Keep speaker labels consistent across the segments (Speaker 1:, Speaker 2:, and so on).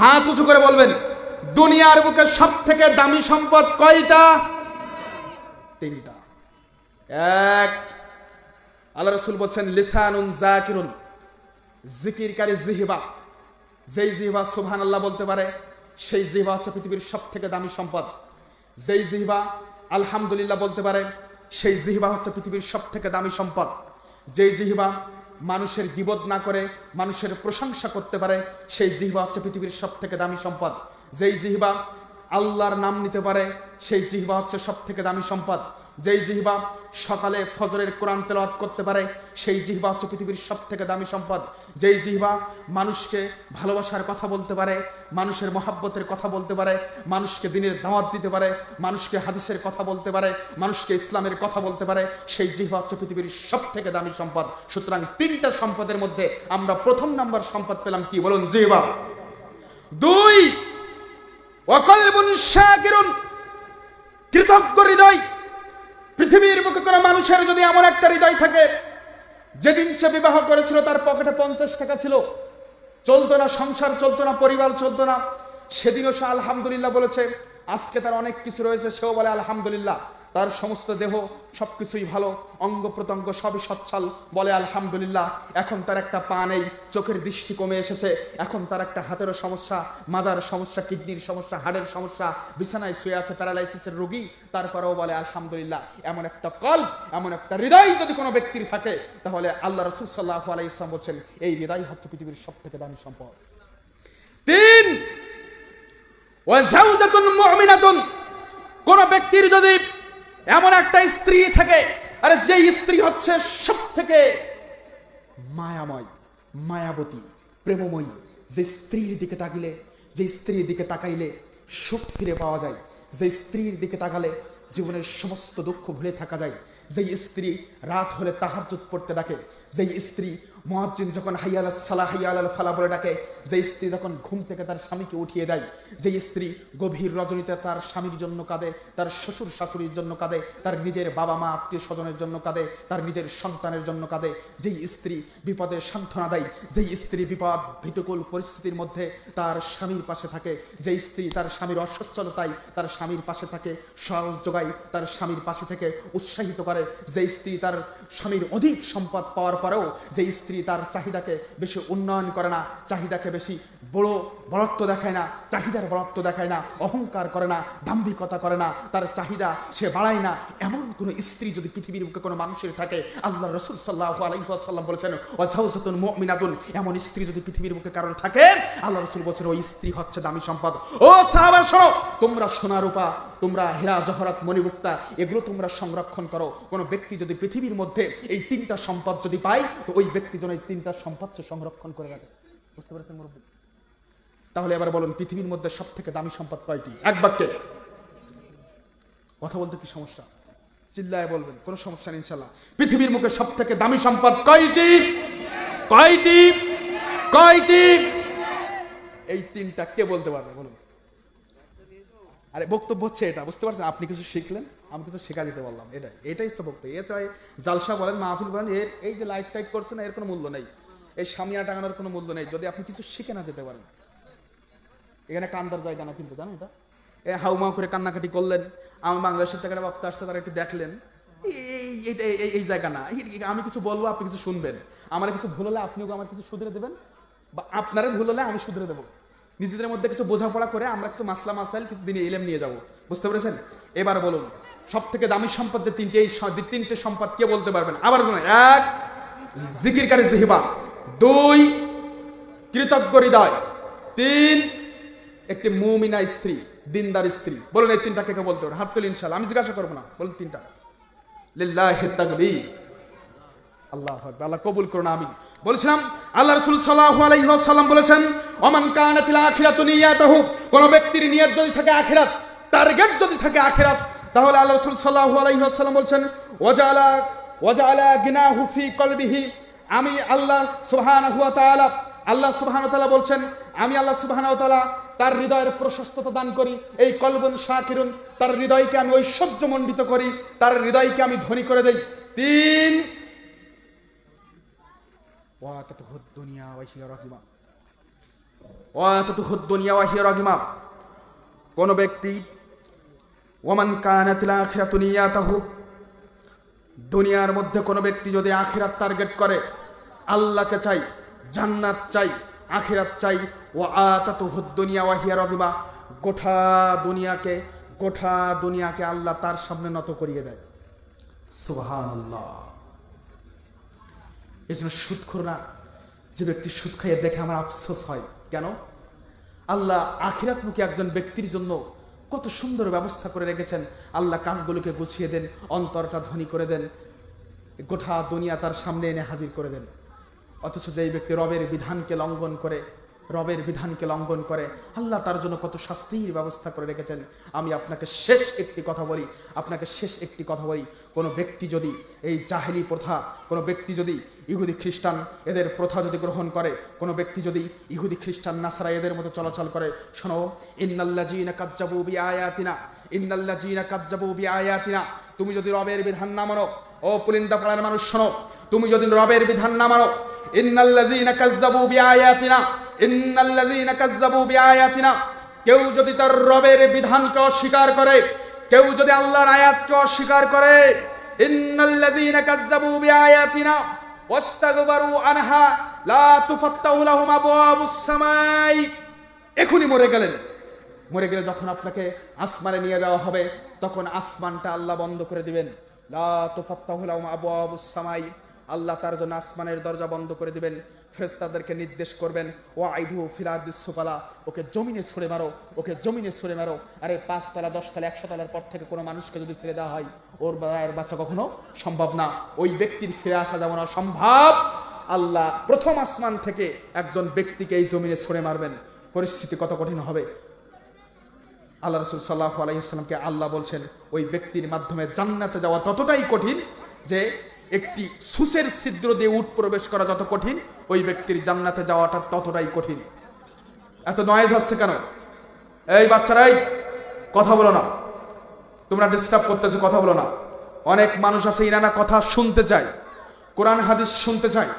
Speaker 1: হাত উঁচু করে বলবেন, দুনিয়ার বুকে সব থেকে দামি সম্পদ কয়টা? তিনটা। এক, আল্লাহ রাসূল বলছেন লিসানুন যাকিরুন, জিকিরকারী জিহবা। যেই জিহবা সুবহানাল্লাহ বলতে পারে, সেই জিহবা হচ্ছে পৃথিবীর সব থেকে দামি সম্পদ। যেই জিহবা আলহামদুলিল্লাহ বলতে পারে, সেই জিহবা হচ্ছে পৃথিবীর সব থেকে দামি সম্পদ। যেই জিহবা মানুষের গীবত না করে মানুষের প্রশংসা করতে পারে, সেই জিহবা হচ্ছে পৃথিবীর সব থেকে দামি সম্পদ। যেই জিহবা আল্লাহর নাম নিতে পারে, সেই জিহবা হচ্ছে সব থেকে দামি সম্পদ। যেই জিহবা সকালে ফজরের কোরআন তেলাওয়াত করতে পারে, সেই জিহবা হচ্ছে পৃথিবীর সব থেকে দামি সম্পদ। যেই জিহবা মানুষকে ভালোবাসার কথা বলতে পারে, মানুষের মহাব্বতের কথা বলতে পারে, মানুষকে দ্বীনের দাওয়াত দিতে পারে, মানুষকে হাদিসের কথা বলতে পারে, মানুষকে ইসলামের কথা বলতে পারে, সেই জিহবা হচ্ছে পৃথিবীর সব থেকে দামি সম্পদ। সুতরাং তিনটা সম্পদের মধ্যে আমরা প্রথম নাম্বার সম্পদ পেলাম কি? বলুন, জিহবা। দুই, ওয়াকলবুন শাকিরুন, কৃতজ্ঞ হৃদয়। পৃথিবীর বুকে কোনো মানুষের যদি এমন একটা হৃদয় থাকে, যেদিন সে বিবাহ করেছিল তার পকেটে 50 টাকা ছিল, চলতো না, সংসার চলতো না, পরিবার চলতো না, সেদিনও সে আলহামদুলিল্লাহ বলেছে। আজকে তার অনেক কিছু রয়েছে, সেও বলে আলহামদুলিল্লাহ। তার সমস্ত দেহ সবকিছুই ভালো, অঙ্গ প্রত্যঙ্গ সবই সচ্ছল, বলে আলহামদুলিল্লাহ। এখন তার একটা পা নেই, চোখের দৃষ্টি কমে এসেছে, এখন তার একটা হাতেরও সমস্যা, মাজার সমস্যা, কিডনির সমস্যা, হাড়ের সমস্যা, বিছানায় শুয়ে আছে প্যারালাইসিসের রোগী, তারপরেও বলে আলহামদুলিল্লাহ। এমন একটা কল্ব, এমন একটা হৃদয় যদি কোনো ব্যক্তির থাকে, তাহলে আল্লাহ রাসূল সাল্লাল্লাহু আলাইহি ওয়াসাল্লাম বলেন এই হৃদয় হচ্ছে পৃথিবীর সবথেকে দামি সম্পদ। তিন, ওয়া যাওজাতুন মুমিনাতুন, কোন ব্যক্তির যদি এমন একটা স্ত্রী থাকে, আরে যে স্ত্রী হচ্ছে সব থেকে মায়াময়, মায়াবতী, প্রেমময়ী, যে স্ত্রীর দিকে তাকিলে, যে স্ত্রীর দিকে তাকাইলে সুখ ফিরে পাওয়া যায়, যে স্ত্রীর দিকে তাকালে জীবনের সমস্ত দুঃখ ভুলে থাকা যায়, যেই স্ত্রী রাত হলে তাহাজ্জুদ পড়তে ডাকে, যেই স্ত্রী মুয়াজ্জিন যখন হাইয়া আলাস সালাহ হাইয়া আলাল ফালাহ বলে ডাকে, যেই স্ত্রী যখন ঘুম থেকে তার স্বামীকে উঠিয়ে দেয়, যেই স্ত্রী গভীর রজনীতে তার স্বামীর জন্য কাঁদে, তার শ্বশুর শাশুড়ির জন্য কাঁদে, তার নিজের বাবা মা আত্মীয় স্বজনের জন্য কাঁদে, তার নিজের সন্তানের জন্য কাঁদে, যেই স্ত্রী বিপদে সান্ত্বনা দেয়, যেই স্ত্রী বিপদ ভীতিকূল পরিস্থিতির মধ্যে তার স্বামীর পাশে থাকে, যেই স্ত্রী তার স্বামীর অসচ্ছলতায় তার স্বামীর পাশে থাকে, সাহস যোগায়, তার স্বামীর পাশে থেকে উৎসাহিত করে, যেই স্ত্রী তার স্বামীর অধিক সম্পদ পাওয়ার পরেও যেই স্ত্রী তার চাহিদাকে বেশি উন্নয়ন করে না, চাহিদাকে বেশি বড়ত্ব দেখায় না, চাহিদার বড়ত্ব দেখায় না, অহংকার করে না, দাম্ভিকতা করে না, তার চাহিদা সে বাড়ায় না, এমন কোন স্ত্রী যদি পৃথিবীর বুকে কোনো মানুষের থাকে, আল্লাহ রাসূল সাল্লাল্লাহু আলাইহি ওয়াসাল্লাম বলেছেন ওয়া যাওজাতুন মুমিনাতুন, এমন স্ত্রী যদি পৃথিবীর বুকে কারোর থাকে, আল্লাহ রাসূল বলেছেন ওই স্ত্রী হচ্ছে দামি সম্পদ। ও সাহাবা শোনো, তোমরা সোনা রূপা, তোমরা হীরা জহরাত মণিমুক্তা, এগুলো তোমরা সংরক্ষণ করো। কোনো ব্যক্তি যদি পৃথিবীর মধ্যে এই তিনটা সম্পদ যদি পায়, তো ওই ব্যক্তি যেন এই তিনটা সম্পদ সংরক্ষণ করে রাখে। বুঝতে পেরেছেন মুরব্বী? তাহলে এবার বলুন, পৃথিবীর মধ্যে সব থেকে দামি সম্পদ কয়টি? এক বাক্যে কথা বলতে কি সমস্যা? চিল্লায় বলবেন, কোনো সমস্যা নেই ইনশাআল্লাহ। পৃথিবীর মুখে সব থেকে দামি সম্পদ কয়টি? কয়টি? কয়টি? এই তিনটা কে বলতে পারবে বলুন? আরে বক্তব্য হচ্ছে এটা, বুঝতে পারছেন? আপনি কিছু শিখলেন, আমি কিছু শেখা দিতে বললাম, এটাই হচ্ছে বক্তব্য। এছাড়া জালসা বলেন, মাহফিল বলেন, এই যে লাইট টাইট করছেন, এর কোনো মূল্য নেই, এই সামিয়া টাঙানোর কোনো মূল্য নেই যদি আপনি কিছু শিখে না যেতে পারেন। এখানে কান্দার জায়গা না কিন্তু, জানো এটা? হাউমাউ করে কান্নাকাটি করলেন, আমার বাংলাদেশের থেকে বক্তা আসছে, তারা একটু দেখলেন, এই জায়গা না। আমি কিছু বলবো, আপনি কিছু শুনবেন, আমার কিছু ভুল হলে আপনিও আমার কিছু শুধরে দেবেন, বা আপনারা ভুল হলে আমি শুধরে দেবো। নিজেদের মধ্যে কিছু বোঝাপড়া করে আমরা কিছু মাসলা মাসাইল কিছু দিনে ইলম নিয়ে যাব। বুঝতে পেরেছেন? এবার বলুন, সব থেকে দামি সম্পদ যে তিনটে, এই তিনটে সম্পদ কে বলতে পারবেন? আবার বলুন, এক, জিকিরকারী জিহবা, দুই, কৃতজ্ঞ হৃদয়, তিন, একটি মুমিনা স্ত্রী, দিনদার স্ত্রী। বলুন এই তিনটা কে কে বলতে পারবেন? হাত তুলি ইনশাআল্লাহ, আমি জিজ্ঞাসা করবো না, বলুন তিনটা। লিল্লাহি তাকবীর, আল্লাহু আকবার, আল্লাহ কবুল করুন, আমিন। বলেছিলাম আল্লাহ রাসূল সাল্লাল্লাহু আলাইহি ওয়াসাল্লাম বলেছেন ওমান কানাতিল আখিরাতু নিয়াতাহু, কোন ব্যক্তির নিয়ত যদি থাকে আখিরাত, টার্গেট যদি থাকে আখিরাত, তাহলে আল্লাহ রাসূল সাল্লাল্লাহু আলাইহি ওয়াসাল্লাম বলেছেন ওয়াজালা গিনাহু ফি কলবিহি, আমি আল্লাহ সুবহানাহু ওয়া তাআলা, আল্লাহ সুবহানাহু ওয়া তাআলা বলছেন আমি আল্লাহ সুবহানাহু ওয়া তাআলা তার হৃদয়ের প্রশস্ততা দান করি, এই কলবুন শাকিরুন, তার হৃদয়কে আমি ঐশ্বর্যমণ্ডিত করি, তার হৃদয়কে আমি ধনী করে দেই। তিন, ওয়া তাতুহুদ দুনিয়া ওয়া হিয়া রাগিমা, কোন ব্যক্তি ওয়ামান কানাতিল আখিরাতু নিয়াতাহু, দুনিয়ার মধ্যে কোন ব্যক্তি যদি আখিরাত টার্গেট করে, আল্লাহকে চাই, জান্নাত চাই, আখিরাত চাই, ওয়া আতাতুহুদ দুনিয়া ওয়া হিয়া রাগিমা, গোটা দুনিয়াকে আল্লাহ তার সামনে নত করিয়ে দেয়। সুবহানাল্লাহ। এই জন্য সুদখোর না, যে ব্যক্তি সুদ খাইয়ে দেখে আমার আফসোস হয়। কেন? আল্লাহ আখিরাতমুখী একজন ব্যক্তির জন্য কত সুন্দর ব্যবস্থা করে রেখেছেন। আল্লাহ কাজগুলোকে গুছিয়ে দেন, অন্তরটা ধনী করে দেন, গোটা দুনিয়া তার সামনে এনে হাজির করে দেন। অথচ যেই ব্যক্তি রবের বিধানকে লঙ্ঘন করে আল্লাহ তার জন্য কত শাস্তির ব্যবস্থা করে রেখেছেন। আমি আপনাকে শেষ একটি কথা বলি, কোনো ব্যক্তি যদি এই জাহেলি প্রথা, কোনো ব্যক্তি যদি ইহুদি খ্রিস্টান এদের প্রথা যদি গ্রহণ করে, কোনো ব্যক্তি যদি ইহুদি খ্রিস্টান নাসারা এদের মতো চলাচল করে, শোনো, ইন্নাল্লাযীনা কাযযাবু বিআয়াতিনা, তুমি যদি রবের বিধান না মানো, ও পুলিন্দা পাড়ার মানুষ শোনো, তুমি যদি রবের বিধান না মানো, ইন্নাল্লাযীনা কাযযাবু বিআয়াতিনা, কেউ যদি তার রবের বিধানকে অস্বীকার করে, কেউ যদি আল্লাহর আয়াতকে অস্বীকার করে, ইন্নাল্লাযীনা কাযযাবু বিআয়াতিনা ওয়াস্তাগবারু আনহা লা তুফাত্তাহু লাহুম আবওয়াবুস সামাই, এখনই মরে গেলে যখন আপনাকে আসমানে নিয়ে যাওয়া হবে, তখন আসমানটা আল্লাহ বন্ধ করে দিবেন। লা তুফাত্তাহু লাহুম আবওয়াবুস সামাই, আল্লাহ তার জন্য আসমানের দরজা বন্ধ করে দিবেন। ফেরেশতাদেরকে নির্দেশ করবেন, ওয়াইদু ফিল আরদিস সুফালা, ওকে জমিনে ছুঁড়ে মারো। আরে 5 তলা 10 তলা 100 তলার পর থেকে কোনো মানুষকে যদি ফেলে দেওয়া হয়, ওর বাচ্চা কখনো সম্ভব না, ওই ব্যক্তির ফিরে আসা যেমন অসম্ভব, আল্লাহ প্রথম আসমান থেকে একজন ব্যক্তিকে এই জমিনে ছুঁড়ে মারবেন। পরিস্থিতি কত কঠিন হবে। আল্লাহ রাসূল সাল্লাল্লাহু আলাইহি ওয়াসাল্লামকে আল্লাহ বলছেন, ওই ব্যক্তির মাধ্যমে জান্নাতে যাওয়া ততটাই কঠিন যে একটি সুসের ছিদ্র দিয়ে উট প্রবেশ করা যত কঠিন, ওই ব্যক্তির জান্নাতে যাওয়াটা ততটাই কঠিন। এত নয়েজ হচ্ছে কেন? এই বাচ্চারাই কথা বলো না, তোমরা ডিস্টার্ব করতেছো, কথা বলো না। অনেক মানুষ আছে ইনানা কথা শুনতে চায়, কোরআন হাদিস শুনতে চায়,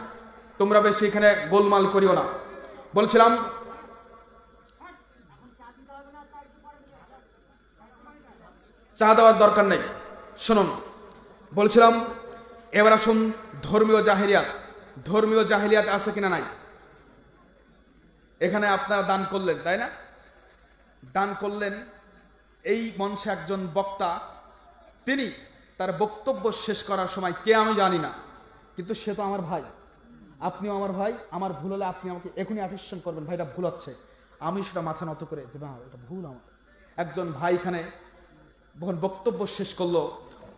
Speaker 1: তোমরা বেশি এখানে গোলমাল করিও না। বলছিলাম চা দেওয়ার দরকার নেই, শুনুন। বলছিলাম এবার আসুন ধর্মীয় জাহেলিয়াত আছে কিনা নাই। এখানে আপনারা দান করলেন, তাই না? দান করলেন। এই মঞ্চে একজন বক্তা, তিনি তার বক্তব্য শেষ করার সময়, কে আমি জানি না, কিন্তু সে তো আমার ভাই, আপনিও আমার ভাই, আমার ভুল হলে আপনি আমাকে এখনই অ্যাটেনশন করবেন, ভাই এটা ভুল হচ্ছে। আমি সেটা মাথা নত করে যে না এটা ভুল আমার। একজন ভাই এখানে যখন বক্তব্য শেষ করলো,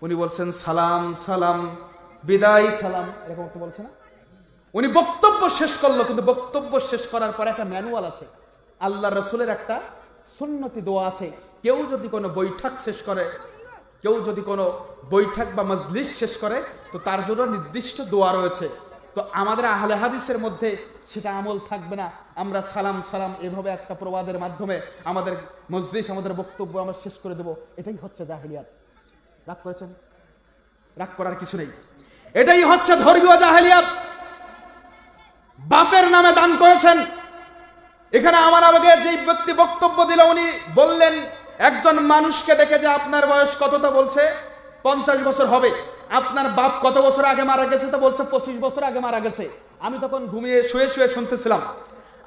Speaker 1: উনি বলছেন সালাম সালাম বিদায় সালাম, এরকম একটা বলছে না? উনি বক্তব্য শেষ করলো, কিন্তু বক্তব্য শেষ করার পরে একটা ম্যানুয়াল আছে, আল্লাহ রাসূলের একটা সুন্নতি দোয়া আছে। কেউ যদি কোনো বৈঠক বা মজলিস শেষ করে, তো তার জন্য নির্দিষ্ট দোয়া রয়েছে। তো আমাদের আহলে হাদিসের মধ্যে সেটা আমল থাকবে না। আমরা সালাম সালাম এভাবে একটা প্রবাদের মাধ্যমে আমাদের মজলিস, আমাদের বক্তব্য আমরা শেষ করে দেব। এটাই হচ্ছে জাহেলিয়াত। রাগ করেছেন? রাগ করার কিছু নেই। এটাই হচ্ছে ধর্মীয় জাহেলিয়াত। বাপের নামে দান করেছেন। এখানে আমার আগে যে ব্যক্তি বক্তব্য দিল, উনি বললেন একজন মানুষকে ডেকে যে আপনার বয়স কত, তো বলছে 50 বছর হবে। আপনার বাপ কত বছর আগে মারা গেছে, তো বলছে 25 বছর আগে মারা গেছে। আমি তখন শুয়ে শুনতেছিলাম,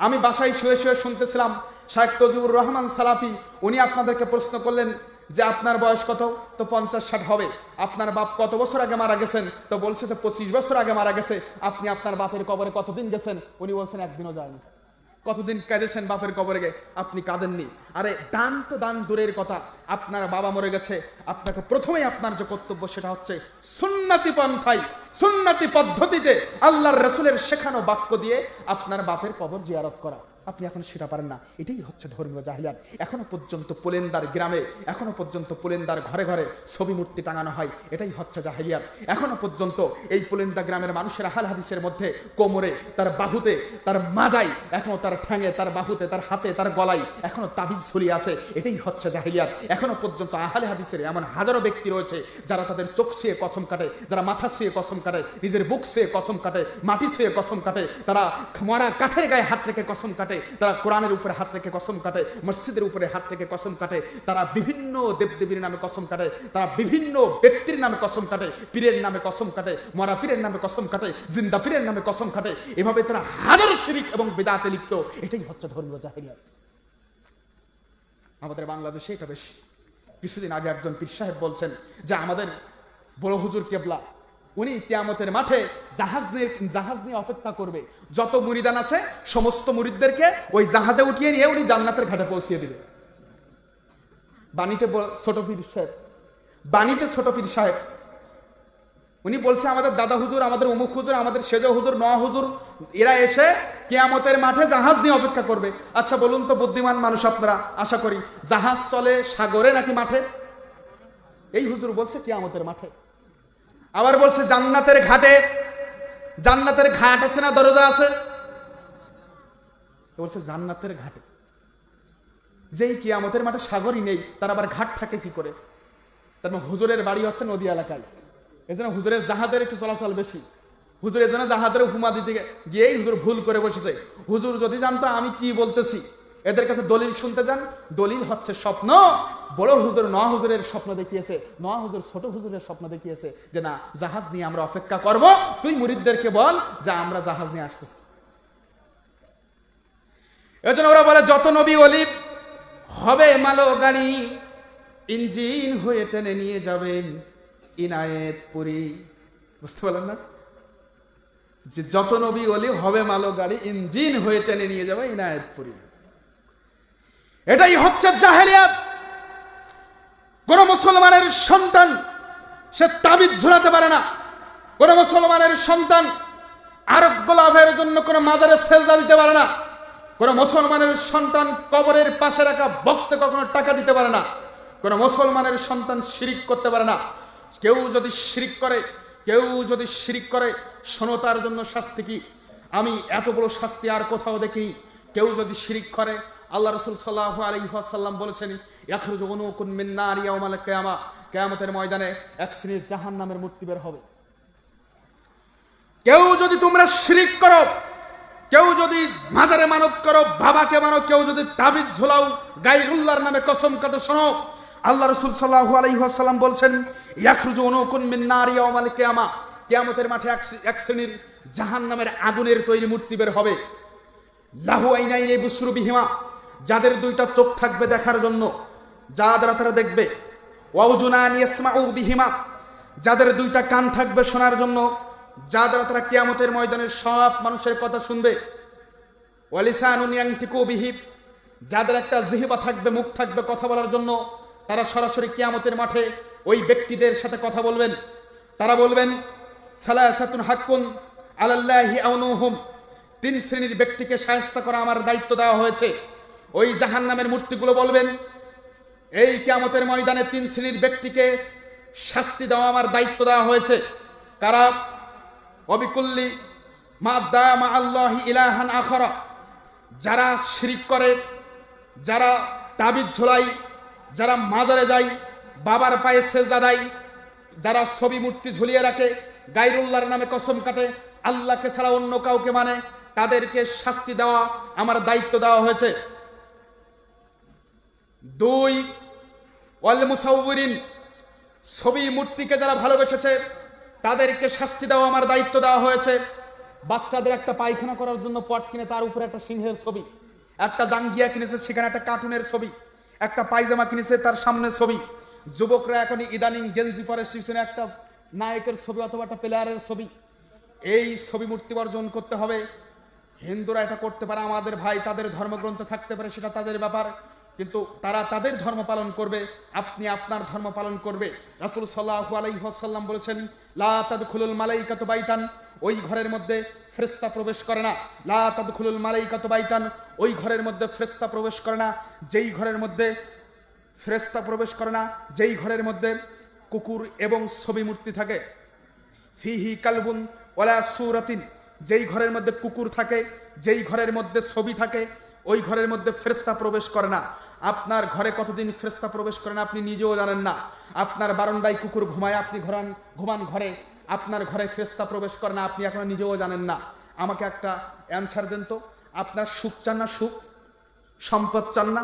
Speaker 1: আমি বাসায় শুয়ে শুনতেছিলাম। শায়েখ তজিবুর রহমান সালাফি উনি আপনাদেরকে প্রশ্ন করলেন যে আপনার বয়স কত, তো 50-60 হবে। আপনার বাপ কত বছর আগে মারা গেছেন, তো বলছে যে 25 বছর আগে মারা গেছে। আপনি আপনার বাপের কবরে কতদিন গেছেন? উনি বলছেন একদিনও যায়নি। কতদিন কাঁদেছেন বাপের কবরে গে? আপনি কাঁদেননি। আরে দান তো দান দূরের কথা, আপনার বাবা মরে গেছে, আপনাকে প্রথমেই আপনার যে কর্তব্য সেটা হচ্ছে সুন্নতি পন্থায়, সুন্নতি পদ্ধতিতে আল্লাহর রাসূলের শেখানো বাক্য দিয়ে আপনার বাপের কবর জিয়ারত করা। আপনি এখন সেটা পারেন না। এটাই হচ্ছে ধর্মীয় জাহিলিয়াত। এখনো পর্যন্ত পোলেন্দার গ্রামে, এখনো পর্যন্ত পোলেন্দার ঘরে ঘরে ছবি মূর্তি টাঙানো হয়। এটাই হচ্ছে জাহিলিয়াত। এখনো পর্যন্ত এই পোলেন্দা গ্রামের মানুষের আহলে হাদিসের মধ্যে কোমরে, তার বাহুতে, তার মাজায়, এখনো তার ঠ্যাঙে, তার বাহুতে, তার হাতে, তার গলায় এখনো তাবিজ ঝুলিয়ে আছে। এটাই হচ্ছে জাহিলিয়াত। এখনো পর্যন্ত আহলে হাদিসের এমন হাজারো ব্যক্তি রয়েছে যারা তাদের চোখ ছুঁয়ে কসম কাটে, যারা মাথা ছুঁয়ে কসম কাটে, নিজের বুক ছুঁয়ে কসম কাটে, মাটি ছুঁয়ে কসম কাটে, তারা মরা কাঠের গায়ে হাত রেখে কসম কাটে। কাটে, তারা কোরআনের উপরে হাত রেখে কসম কাটে, মসজিদের উপরে হাত রেখে কসম কাটে, তারা বিভিন্ন দেবদেবীর নামে কসম কাটে, তারা বিভিন্ন ব্যক্তির নামে কসম কাটে, পীরের নামে কসম কাটে, মরা পীরের নামে কসম কাটে, জিন্দা পীরের নামে কসম কাটে। এভাবে তারা হাজারো শিরক এবং বিদআতে লিপ্ত। এটাই হচ্ছে ধর্মীয় জাহেলিয়াত। আমাদের বাংলাদেশে এটা বেশি। কিছুদিন আগে একজন পীর সাহেব বলছেন যে আমাদের বড় হুজুর কেবলা উনি কিয়ামতের মাঠে জাহাজ নিয়ে অপেক্ষা করবে, যত মুরিদান আছে সমস্ত মুরিদদেরকে ওই জাহাজে উঠিয়ে নিয়ে উনি জান্নাতের ঘাটে পৌঁছিয়ে দিবে। বাণীতে ছোট পীর সাহেব উনি বলছে আমাদের দাদা হুজুর, আমাদের অমুক হুজুর, আমাদের সেজ হুজুর, নোয়া হুজুর, এরা এসে কিয়ামতের মাঠে জাহাজ নিয়ে অপেক্ষা করবে। আচ্ছা বলুন তো বুদ্ধিমান মানুষ আপনারা, আশা করি জাহাজ চলে সাগরে নাকি মাঠে? এই হুজুর বলছে কিয়ামতের মাঠে। আবার বলছে জান্নাতের ঘাটে। জান্নাতের ঘাট আছে না দরজা আছে? বলছে জান্নাতের ঘাটে। যেই কিয়ামতের মাঠে সাগরই নেই, তার আবার ঘাট থাকে কি করে? তার মানে হুজুরের বাড়ি হচ্ছে নদী এলাকায়, এই জন্য হুজুরের জাহাজের একটু চলাচল বেশি। হুজুরের জন্য জাহাজের উপমা দিতে গিয়েই হুজুর ভুল করে বসেছে। হুজুর যদি জানতো আমি কি বলতেছি, এদের কাছে দলিল শুনতে যান, দলিল হচ্ছে স্বপ্ন। বড় হুজুর নোয়া হুজুরের স্বপ্ন দেখিয়েছে, নোয়া হুজুর ছোট হুজুরের স্বপ্ন দেখিয়েছে যে না জাহাজ নিয়ে আমরা অপেক্ষা করব, তুই মুরিদদেরকে বল যে আমরা জাহাজ নিয়ে আসতেছি। এজন্য ওরা বলে যত নবী ওলি হবে মালো গাড়ি, ইঞ্জিন হয়ে টেনে নিয়ে যাবেন ইনায়েতপুরি। বুঝতে পারলেন না? যে যত নবী ওলি হবে মালো গাড়ি, ইঞ্জিন হয়ে টেনে নিয়ে যাবে ইনায়েতপুরি। এটাই হচ্ছে জাহেলিয়াত। কোন মুসলমানের সন্তান সে তাবিজ ঝুলাতে পারে না। কোন মুসলমানের সন্তান আরোগ্য লাভের জন্য কোন মাজারে সেজদা দিতে পারে না। কোন মুসলমানের সন্তান কবরের পাশে রাখা বক্সে কখনো টাকা দিতে পারে না। কোন মুসলমানের সন্তান শিরিক করতে পারে না। কেউ যদি শিরিক করে শোনো তার জন্য শাস্তি কি। আমি এত বড় শাস্তি আর কোথাও দেখিনি। কেউ যদি শিরিক করে, আল্লাহ রাসূল সাল্লাল্লাহু আলাইহি ওয়াসাল্লাম বলেছেন ইয়াখরুজু উনুকুন মিন নার ইয়াউমাল কিয়ামা, কিয়ামতের ময়দানে এক শ্রেণীর জাহান্নামের মূর্তি বের হবে। কেউ যদি তোমরা শিরিক করো, কেউ যদি মাজারে মানত করো, বাবাকে মানো, কেউ যদি তাবিজ ঝোলাও, গায়রুল্লাহর নামে কসম কাটো, শোনো আল্লাহ রাসূল সাল্লাল্লাহু আলাইহি ওয়াসাল্লাম বলছেন ইয়াখরুজু উনুকুন মিন নার ইয়াউমাল কিয়ামা, কিয়ামতের মাঠে এক শ্রেণীর জাহান্নামের আগুনের তৈরি মূর্তি বের হবে। লাহু আইনাইনি বুসরু বিহিমা, যাদের দুইটা চোখ থাকবে দেখার জন্য, যা দ্বারা তারা দেখবে। ওয়াউজুনানি ইয়াসমাউ বিহিমা, যাদের দুইটা কান থাকবে শোনার জন্য, যা দ্বারা তারা কিয়ামতের ময়দানে সব মানুষের কথা শুনবে। ওয়ালিসানুন ইয়ানতিকু বিহি, যাদের একটা জিহবা থাকবে, মুখ থাকবে কথা বলার জন্য, তারা সরাসরি কিয়ামতের মাঠে ওই ব্যক্তিদের সাথে কথা বলবেন। তারা বলবেন সালাসাতুন হাক্কুন আলাল্লাহি আউনুহুম, তিন শ্রেণীর ব্যক্তিকে শায়েস্তা করা আমার দায়িত্ব দেওয়া হয়েছে। ওই জাহান্নামের মূর্তিগুলো বলবেন এই কিয়ামতের ময়দানে তিন শ্রেণীর ব্যক্তিকে শাস্তি দেওয়া আমার দায়িত্ব দেওয়া হয়েছে। কারা? ওয়াবিকুল্লি মা দা মা আল্লাহি ইলাহান আখরা, যারা শিরিক করে, যারা তাবিজ ঝোলায়, যারা মাজারে যায়, বাবার পায়ে সেজদা দেয়, যারা ছবি মূর্তি ঝুলিয়ে রাখে, গায়রুল্লাহর নামে কসম কাটে, আল্লাহকে ছাড়া অন্য কাউকে মানে, তাদেরকে শাস্তি দেওয়া আমার দায়িত্ব দেওয়া হয়েছে। 2 ওয়াল মুসাউবিরিন, ছবি মূর্তিকে যারা ভালোবেসেছে তাদেরকে শাস্তি দেওয়া আমার দায়িত্ব দেওয়া হয়েছে। বাচ্চাদের একটা পায়খানা করার জন্য পট কিনে তার উপরে একটা সিংহের ছবি, একটা জাঙ্গিয়া কিনেছে সেখানে একটা কার্টুনের ছবি, একটা পায়জামা কিনেছে তার সামনে ছবি। যুবকরা এখন ইদানিং গেঞ্জি পরে সেখানে একটা নায়কের ছবি অথবা একটা প্লেয়ারের ছবি। এই ছবি মূর্তি বর্জন করতে হবে। হিন্দুরা এটা করতে পারে, আমাদের ভাই, তাদের ধর্মগ্রন্থ থাকতে পারে, সেটা তাদের ব্যাপার, কিন্তু তারা তাদের ধর্ম পালন করবে, আপনি আপনার ধর্ম পালন করবে। রাসূল সাল্লাল্লাহু আলাইহি ওয়াসাল্লাম বলেছেন লা তাদখুলুল মালাইকাতু বাইতান, ওই ঘরের মধ্যে ফেরেশতা প্রবেশ করে না। লা তাদখুলুল মালাইকাতু বাইতান, ওই ঘরের মধ্যে ফেরেশতা প্রবেশ করে না, যেই ঘরের মধ্যে ফেরেশতা প্রবেশ করে না, যেই ঘরের মধ্যে কুকুর এবং ছবি মূর্তি থাকে। ফিহি কালবুন ওয়ালা সূরাতিন, যেই ঘরের মধ্যে কুকুর থাকে, যেই ঘরের মধ্যে ছবি থাকে, ওই ঘরের মধ্যে ফেরেশতা প্রবেশ করে না। আপনার ঘরে কতদিন ফেরেশতা প্রবেশ করে না আপনি নিজেও জানেন না। আপনার বারান্দায় কুকুর ঘুমায়, আপনি ঘুমান ঘরে, আপনার ঘরে ফেরেশতা প্রবেশ করে না, আপনি এখনো নিজেও জানেন না। আমাকে একটা অ্যানসার দেন তো, আপনার সুখ চান না? সুখ সম্পদ চান না?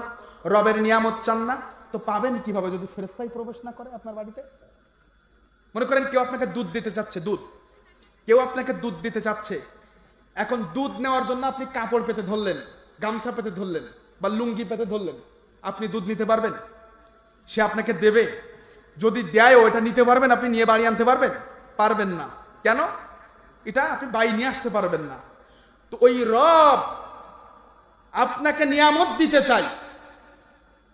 Speaker 1: রবের নিয়ামত চান না? তো পাবেন কিভাবে যদি ফেরেশতাই প্রবেশ না করে আপনার বাড়িতে? মনে করেন কেউ আপনাকে দুধ দিতে চাচ্ছে, কেউ আপনাকে দুধ দিতে চাচ্ছে। এখন দুধ নেওয়ার জন্য আপনি কাপড় পেতে ধরলেন, গামছা পেতে ধরলেন বা লুঙ্গি পেতে ধরলেন, আপনি দুধ নিতে পারবেন? সে আপনাকে দেবে, যদি দেয় ওটা নিতে পারবেন? আপনি নিয়ে বাড়ি আনতে পারবেন? পারবেন না। কেন? এটা আপনি বাড়ি নিয়ে আসতে পারবেন না। তো ওই রব আপনাকে নিয়ামত দিতে চাই,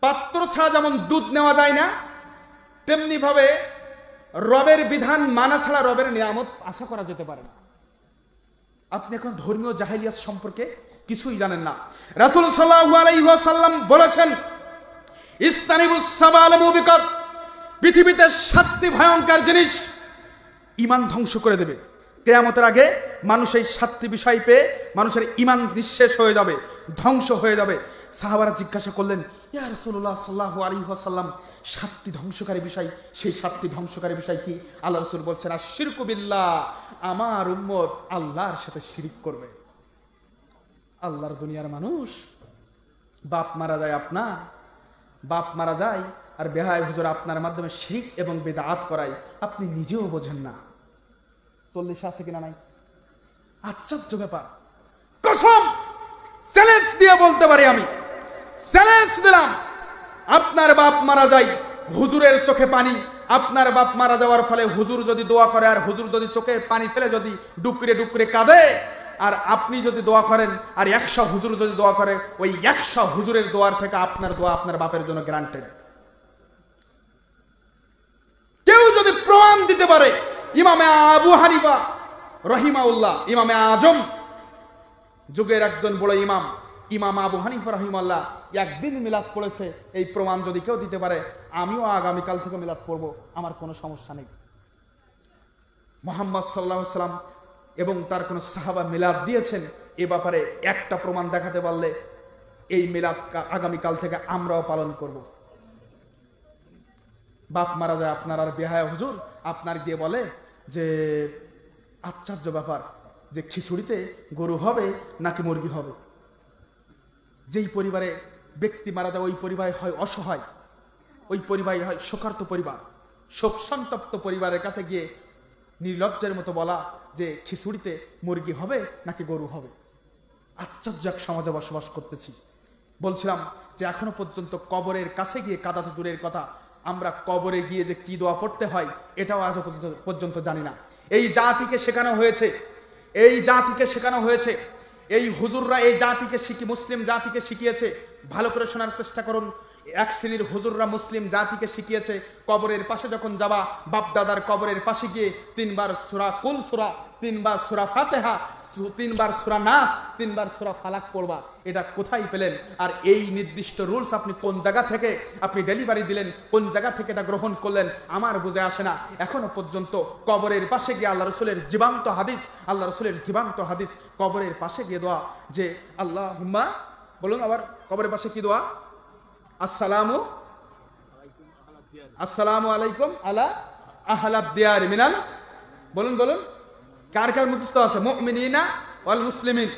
Speaker 1: পাত্র ছাড়া যেমন দুধ নেওয়া যায় না, তেমনি ভাবে রবের বিধান মানা ছাড়া রবের নিয়ামত আশা করা যেতে পারে না। আপনি এখন ধর্মীয় জাহেলিয়াত সম্পর্কে কিছুই জানেন না। রাসূল সাল্লাল্লাহু আলাইহি ওয়াসাল্লাম বলেছেন, ইসতানিবুস সাবাল মুবিকাত, পৃথিবীতে 7টি ভয়ঙ্কর জিনিস ঈমান ধ্বংস করে দেবে। কিয়ামতের আগে মানুষ এই 7টি বিষয় পেয়ে মানুষের ঈমান নিঃশেষ হয়ে যাবে, ধ্বংস হয়ে যাবে। সাহাবারা জিজ্ঞাসা করলেন, ইয়া রাসূলুল্লাহ সাল্লাল্লাহু আলাইহি ওয়াসাল্লাম, 7টি ধ্বংসকারী বিষয়, সেই 7টি ধ্বংসকারী বিষয় কি? আল্লাহ রাসূল বলছেন, আশ-শিরকু বিল্লাহ, আমার উম্মত আল্লাহর সাথে শিরিক করবে। আল্লাহর দুনিয়ার মানুষ, বাপ মারা যায় আপনার, বাপ মারা যায় আর বেহায় হুজুর আপনার মাধ্যমে শিরিক এবং বিদআত করায়, আপনি নিজেও বোঝেন না। 40 আছে কিনা নাই? আশ্চর্য ব্যাপার। কসম চ্যালেঞ্জ দিয়ে বলতে পারি, আমি চ্যালেঞ্জ দিলাম, আপনার বাপ মারা যায়, হুজুরের চোখে পানি, আপনার বাপ মারা যাওয়ার ফলে হুজুর যদি দোয়া করে আর হুজুর যদি চোখে পানি ফেলে যদি ডুকরে ডুকরে কাঁদে, আর আপনি যদি দোয়া করেন আর 100 হুজুর যদি দোয়া করে, ওই 100 হুজুরের দোয়ার থেকে আপনার দোয়া আপনার বাপের জন্য গ্যারান্টেড। কেউ যদি প্রমাণ দিতে পারে, ইমামে আবু হানিফা রহিমাউল্লাহ, ইমামে আজম যুগের একজন বড় ইমাম, ইমাম আবু হানিফা রহিমাল্লাহ একদিন মিলাদ পড়েছে, এই প্রমাণ যদি কেউ দিতে পারে, আমিও আগামীকাল থেকে মিলাদ পড়ব, আমার কোনো সমস্যা নেই। মুহাম্মদ সাল্লাল্লাহু আলাইহি ওয়াসাল্লাম এবং তার কোন সাহাবা মিলাদ দিয়েছেন, এ ব্যাপারে একটা প্রমাণ দেখাতে পারলে এই মিলাদ আগামীকাল থেকে আমরাও পালন করব। বাপ মারা যায় আপনার আর বেহায়া হুজুর আপনার গিয়ে বলে যে আশ্চর্য ব্যাপার, যে খিচুড়িতে গরু হবে নাকি মুরগি হবে। যেই পরিবারে ব্যক্তি মারা যায় ওই পরিবার হয় অসহায়, ওই পরিবার হয় শোকার্ত পরিবার, শোক সন্তপ্ত পরিবারের কাছে গিয়ে নির্লজ্জের মতো বলা যে খিচুড়িতে মুরগি হবে নাকি গরু হবে। আশ্চর্য এক সমাজে বসবাস করতেছি। বলছিলাম যে এখনো পর্যন্ত কবরের কাছে গিয়ে কাঁদা তো দূরের কথা, আমরা কবরে গিয়ে যে কি দোয়া পড়তে হয় এটাও আজ পর্যন্ত জানি না। এই জাতিকে শেখানো হয়েছে, এই জাতিকে শেখানো হয়েছে, এই হুজুররা এই জাতিকে মুসলিম জাতিকে শিখিয়েছে। ভালো করে শোনার চেষ্টা করুন। এক শ্রেণীর হুজুররা মুসলিম জাতিকে শিখিয়েছে, কবরের পাশে যখন যাবা, বাপ দাদার কবরের পাশে গিয়ে 3 বার সূরা কুল সূরা, 3 বার সূরা ফাতিহা, 3 বার সূরা নাস, 3 বার সূরা ফালাক পড়বা। এটা কোথায় পেলেন? আর এই নির্দিষ্ট রুলস আপনি কোন জায়গা থেকে আপনি ডেলিভারি দিলেন, কোন জায়গা থেকে এটা গ্রহণ করলেন, আমার বুঝে আসে না। এখনো পর্যন্ত কবরের পাশে গিয়ে আল্লাহ রাসূলের জীবন্ত হাদিস, আল্লাহ রাসূলের জীবন্ত হাদিস, কবরের পাশে গিয়ে দোয়া যে আল্লাহুম্মা, বলুন আবার কবরের পাশে কি দোয়া? আসসালামু আলাইকুম আলা আহলাদ দিয়ার মিনাল, বলুন বলুন কার কার মুখস্থ আছে? মুমিনিনা ওয়াল মুসলিমিন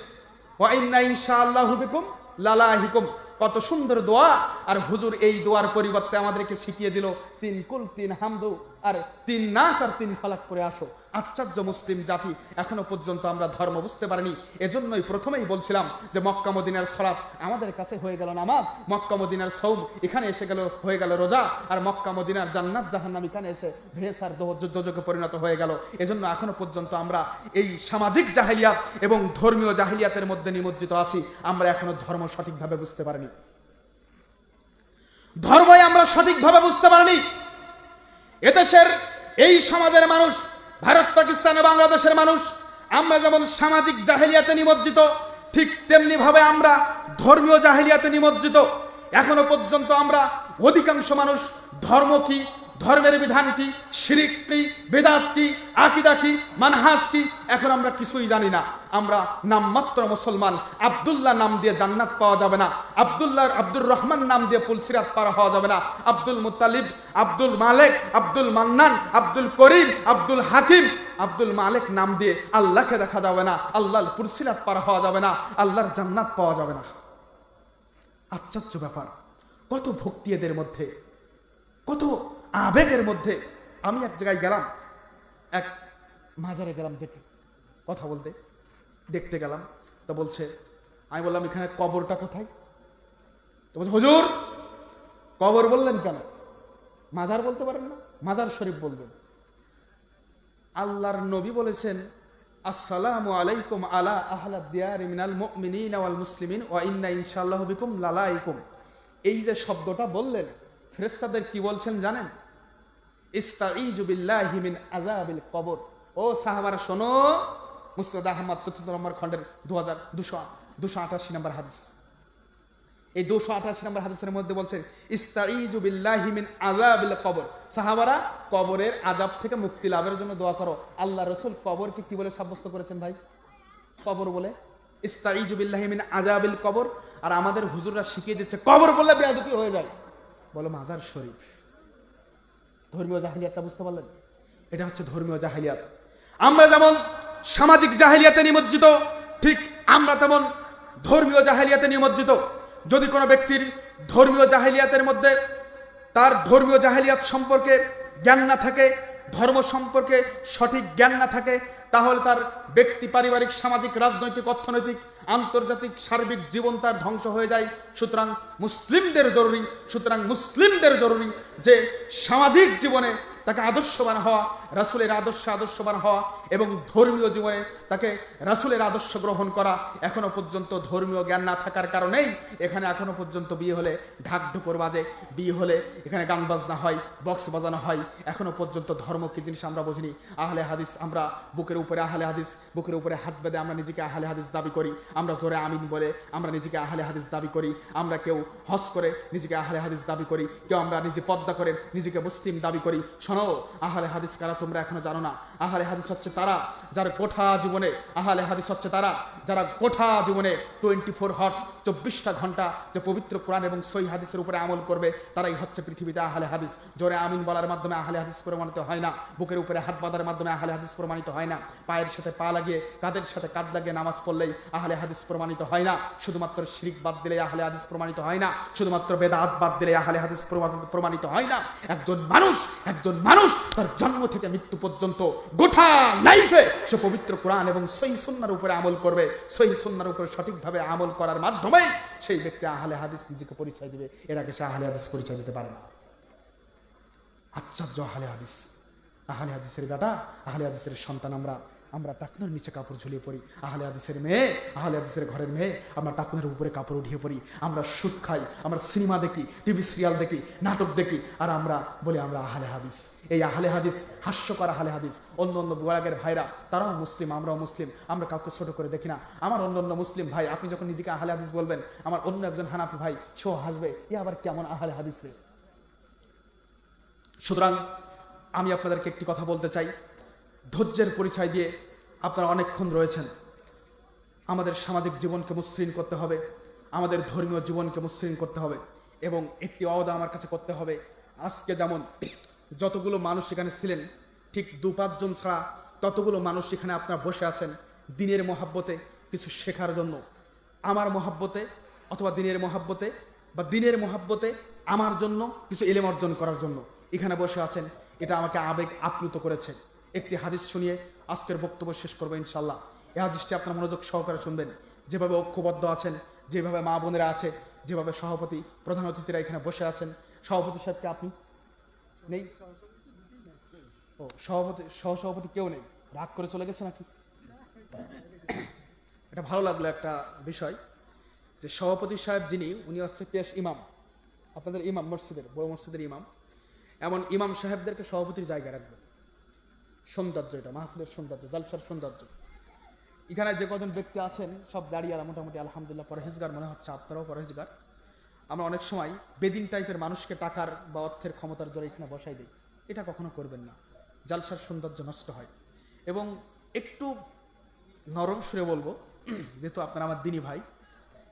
Speaker 1: ওয়া ইন্না ইনশাআল্লাহু বিকুম লালাহিকুম। কত সুন্দর দোয়া। আর হুজুর এই দোয়ার পরিবর্তে আমাদেরকে শিখিয়ে দিল 3 কুল 3 হামদু আর 3 নাস আর 3 ফালাক করে আসো। আশ্চর্য মুসলিম জাতি, এখনো পর্যন্ত আমরা ধর্ম বুঝতে পারিনি। এজন্যই প্রথমেই বলছিলাম যে মক্কা মদিনার সালাত আমাদের কাছে হয়ে গেল নামাজ, মক্কা মদিনার সওম এখানে এসে গেল হয়ে গেল রোজা, আর মক্কা মদিনার জান্নাত জাহান্নাম এখানে এসে ভেস আর দোজখে পরিণত হয়ে গেল। এজন্য এখনো পর্যন্ত আমরা এই সামাজিক জাহেলিয়াত এবং ধর্মীয় জাহেলিয়াতের মধ্যে নিমজ্জিত আছি। আমরা এখনো ধর্ম সঠিকভাবে বুঝতে পারিনি, ধর্মই আমরা সঠিকভাবে বুঝতে পারিনি। এদেশের এই সমাজের মানুষ, ভারত পাকিস্তান ও বাংলাদেশের মানুষ, আমরা যেমন সামাজিক জাহেলিয়াতে নিমজ্জিত, ঠিক তেমনি ভাবে আমরা ধর্মীয় জাহেলিয়াতে নিমজ্জিত। এখনো পর্যন্ত আমরা অধিকাংশ মানুষ ধর্ম কি, ধর্মের বিধান কি, শিরিক কি, বেদাত কি, আকীদা কি, মানহাজ কি, এখন আমরা কিছুই জানি না। আমরা নামমাত্র মুসলমান। আব্দুল্লাহ নাম দিয়ে জান্নাত পাওয়া যাবে না, আব্দুর রহমান নাম দিয়ে পুলসিরাত পার হওয়া যাবে না, আব্দুল মুত্তালিব, আব্দুল মালেক, আব্দুল মান্নান, আব্দুল করিম, আব্দুল হাকিম, আব্দুল মালেক নাম দিয়ে আল্লাহকে দেখা যাবে না, আল্লাহর পুলসিরাত পার হওয়া যাবে না, আল্লাহর জান্নাত পাওয়া যাবে না। আশ্চর্য ব্যাপার, কত ভক্তি এদের মধ্যে, কত আবেগের মধ্যে। আমি এক জায়গায় গেলাম, এক মাজারে গেলাম দেখে কথা বলতে, দেখতে গেলাম। তো বলছে, আমি বললাম এখানে কবরটা কোথায়? তো বলছে, হুজুর কবর বললেন কেন? মাজার বলতে পারেন না, মাজার শরীফ বলবেন। আল্লাহর নবী বলেছেন, আসসালামু আলাইকুম আলা আহলাদ দিয়ারি মিনাল মুমিনিনা ওয়াল মুসলিমিন ওয়া ইন্না ইনশাআল্লাহু বিকুম লালাইকুম। এই যে শব্দটা বললেন, ফেরেশতাদের কি বলছেন জানেন? ইস্তাঈযু বিল্লাহি মিন আযাবিল কবর। ও সাহাবারা শোনো, মুসনাদ আহমদ ৪৪ নম্বর খণ্ডের 2288 নম্বর হাদিস। এই 288 নম্বর হাদিসের মধ্যে বলছে, ইস্তাঈযু বিল্লাহি মিন আযাবিল কবর। সাহাবারা কবরের আযাব থেকে মুক্তি লাভের জন্য দোয়া করো। আল্লাহ রাসূল কবরকে কি বলে সাব্যস্ত করেছেন ভাই? কবর বলে। ইস্তাঈযু বিল্লাহি মিন আযাবিল কবর। আর আমাদের হুজুররা শিখিয়ে দিচ্ছে কবর বললে বেয়াদবি হয়ে যায়, বলো মাজার শরীফ। ধর্মীয় জাহেলিয়াতটা বুঝতে পারলেন? এটা হচ্ছে ধর্মীয় জাহেলিয়াত। আমরা যেমন সামাজিক জাহেলিয়াতে নিমজ্জিত, ঠিক আমরা তেমন ধর্মীয় জাহেলিয়াতে নিমজ্জিত। যদি কোনো ব্যক্তির ধর্মীয় জাহেলিয়াতের মধ্যে তার ধর্মীয় জাহেলিয়াত সম্পর্কে জ্ঞান না থাকে, ধর্ম সম্পর্কে সঠিক জ্ঞান না থাকে, তাহলে তার ব্যক্তি, পারিবারিক, সামাজিক, রাজনৈতিক, অর্থনৈতিক, আন্তর্জাতিক সার্বিক জীবন তার ধ্বংস হয়ে যায়। সুতরাং মুসলিমদের জরুরি যে সামাজিক জীবনে তাকে আদর্শবান হওয়া, রাসূলের আদর্শবান হওয়া, এবং ধর্মীয় জীবনে তাকে রাসূলের আদর্শ গ্রহণ করা। এখনো পর্যন্ত ধর্মীয় জ্ঞান না থাকার কারণেই এখানে এখনো পর্যন্ত বিয়ে হলে ঢাক ঢোকর বাজে, বিয়ে হলে এখানে গান বাজনা হয়, বক্স বাজানো হয়। এখনো পর্যন্ত ধর্ম কি জিনিস আমরা বুঝিনি। আহলে হাদিস, আমরা বুকের উপরে আহলে হাদিস, বুকের উপরে হাত বেঁধে আমরা নিজেকে আহলে হাদিস দাবি করি। আমরা জোরে আমিন বলে আমরা নিজেকে আহলে হাদিস দাবি করি। আমরা কেউ হজ করে নিজেকে আহলে হাদিস দাবি করি, কেউ আমরা নিজে পর্দা করে নিজেকে মুসলিম দাবি করি। শোনো, আহলে হাদিস কারা তোমরা এখনো জানো না। আহলে হাদিস হচ্ছে তারা যারা গোটা জীবনে, আহলে হাদিস হচ্ছে তারা যারা গোটা জীবনে 24 হর্স 24টা ঘন্টা যে পবিত্র কোরআন এবং সহিহ হাদিসের উপরে আমল করবে, তারাই হচ্ছে পৃথিবীতে আহলে হাদিস। জোরে আমিন বলার মাধ্যমে আহলে হাদিস প্রমাণিত হয় না, বুকের উপরে হাত বাঁধার মাধ্যমে আহলে হাদিস প্রমাণিত হয় না, পায়ের সাথে পা লাগিয়ে, কাঁধের সাথে কাঁধ লাগিয়ে নামাজ পড়লেই আহলে হাদিস প্রমাণিত হয় না, শুধুমাত্র শিরক বাদ দিলে আহলে হাদিস প্রমাণিত হয় না, শুধুমাত্র বেদাত বাদ দিলে আহলে হাদিস প্রমাণিত হয় না। একজন মানুষ তার জন্ম থেকে মৃত্যু পর্যন্ত গোটা লাইফে সে পবিত্র কোরআন এবং সহিহ সুন্নাহর উপরে আমল করবে। সহিহ সুন্নাহর উপরে সঠিকভাবে আমল করার মাধ্যমে সেই ব্যক্তি আহলে হাদিস নিজেকে পরিচয় দিবে। এর আগে সে আহলে হাদিস পরিচয় দিতে পারে না। আশ্চর্য আহলে হাদিসের বেটা, আহলে হাদিসের সন্তান আমরা টাকনুর নিচে কাপড় ঝুলিয়ে পড়ি। আহলে হাদিসের মেয়ে, আহলে হাদিসের ঘরের মেয়ে, আমরা টাকনুর উপরে কাপড় উঠিয়ে পড়ি। আমরা সুদ খাই, আমরা সিনেমা দেখি, টিভি সিরিয়াল দেখি, নাটক দেখি, আর আমরা বলি আমরা আহলে হাদিস। এই আহলে হাদিস, হাস্যকর আহলে হাদিস। অন্য বিভাগের ভাইরা তারাও মুসলিম, আমরাও মুসলিম, আমরা কাউকে ছোট করে দেখি না। আমার অন্য মুসলিম ভাই, আপনি যখন নিজেকে আহলে হাদিস বলবেন, আমার অন্য একজন হানাফি ভাই সেও হাসবে, এ আবার কেমন আহলে হাদিস রে। সুতরাং আমি আপনাদেরকে একটি কথা বলতে চাই, ধৈর্যের পরিচয় দিয়ে আপনারা অনেকক্ষণ রয়েছেন। আমাদের সামাজিক জীবনকে মসৃণ করতে হবে, আমাদের ধর্মীয় জীবনকে মসৃণ করতে হবে, এবং একটি ওয়াদা আমার কাছে করতে হবে। আজকে যেমন যতগুলো মানুষ এখানে ছিলেন, ঠিক 2-5 জন ছাড়া ততগুলো মানুষ এখানে আপনারা বসে আছেন দিনের মহাব্বতে কিছু শেখার জন্য, আমার মহাব্বতে অথবা দিনের মহাব্বতে, বা দিনের মহাব্বতে আমার জন্য কিছু ইলম অর্জন করার জন্য এখানে বসে আছেন। এটা আমাকে আবেগ আপ্লুত করেছে। একটি হাদিস শুনিয়ে আজকের বক্তব্য শেষ করবো ইনশাল্লাহ। এই হাদিসটি আপনার মনোযোগ সহকারে শুনবেন। যেভাবে ঐক্যবদ্ধ আছেন, যেভাবে মা বোনেরা আছে, যেভাবে সভাপতি, প্রধান অতিথিরা এখানে বসে আছেন। সভাপতি সাহেবকে আপনি নেই? ও সহসভাপতি কেউ নেই, রাগ করে চলে গেছে নাকি? এটা ভালো লাগলো একটা বিষয়, যে সভাপতি সাহেব যিনি, উনি হচ্ছে পেশ ইমাম, আপনাদের ইমাম, মসজিদের বড় মসজিদের ইমাম। এমন ইমাম সাহেবদেরকে সভাপতির জায়গায় রাখবেন। সৌন্দর্য, এটা মাহফিলের সৌন্দর্য, জালসার সৌন্দর্য। এখানে যে কজন ব্যক্তি আছেন সব দাঁড়িয়ে মোটামুটি আলহামদুলিল্লাহ পরহেজগার মনে হচ্ছে, আপনারাও পরহেজগার। আমরা অনেক সময় বেদিন টাইপের মানুষকে টাকার বা অর্থের ক্ষমতার জোরে এখানে বসাই দিই, এটা কখনো করবেন না, জালসার সৌন্দর্য নষ্ট হয়। এবং একটু নরম সুরে বলবো, যেহেতু আপনারা আমার দিনী ভাই,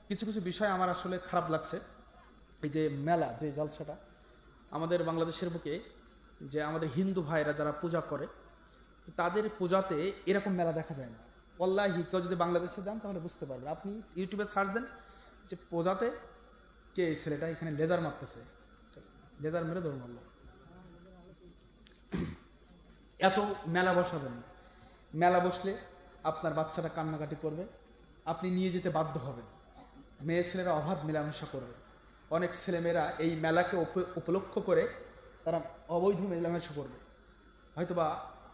Speaker 1: কিছু কিছু বিষয় আমার আসলে খারাপ লাগছে। এই যে মেলা, যে জালসাটা আমাদের বাংলাদেশের বুকে, যে আমাদের হিন্দু ভাইরা যারা পূজা করে তাদের পূজাতে এরকম মেলা দেখা যায় না। ওয়াল্লাহি কেউ যদি বাংলাদেশে যান তাহলে বুঝতে পারবেন। আপনি ইউটিউবে সার্চ দেন যে পূজাতে কে এই ছেলেটা এখানে লেজার মারতেছে, লেজার মেরে দৌড় মারল। এত মেলা বসাবেন না। মেলা বসলে আপনার বাচ্চাটা কান্নাকাটি করবে, আপনি নিয়ে যেতে বাধ্য হবেন। মেয়ে ছেলেরা অবাধ মেলামেশা করবে। অনেক ছেলেমেয়েরা এই মেলাকে উপলক্ষ করে তারা অবৈধ মেলামেশা করবে। হয়তোবা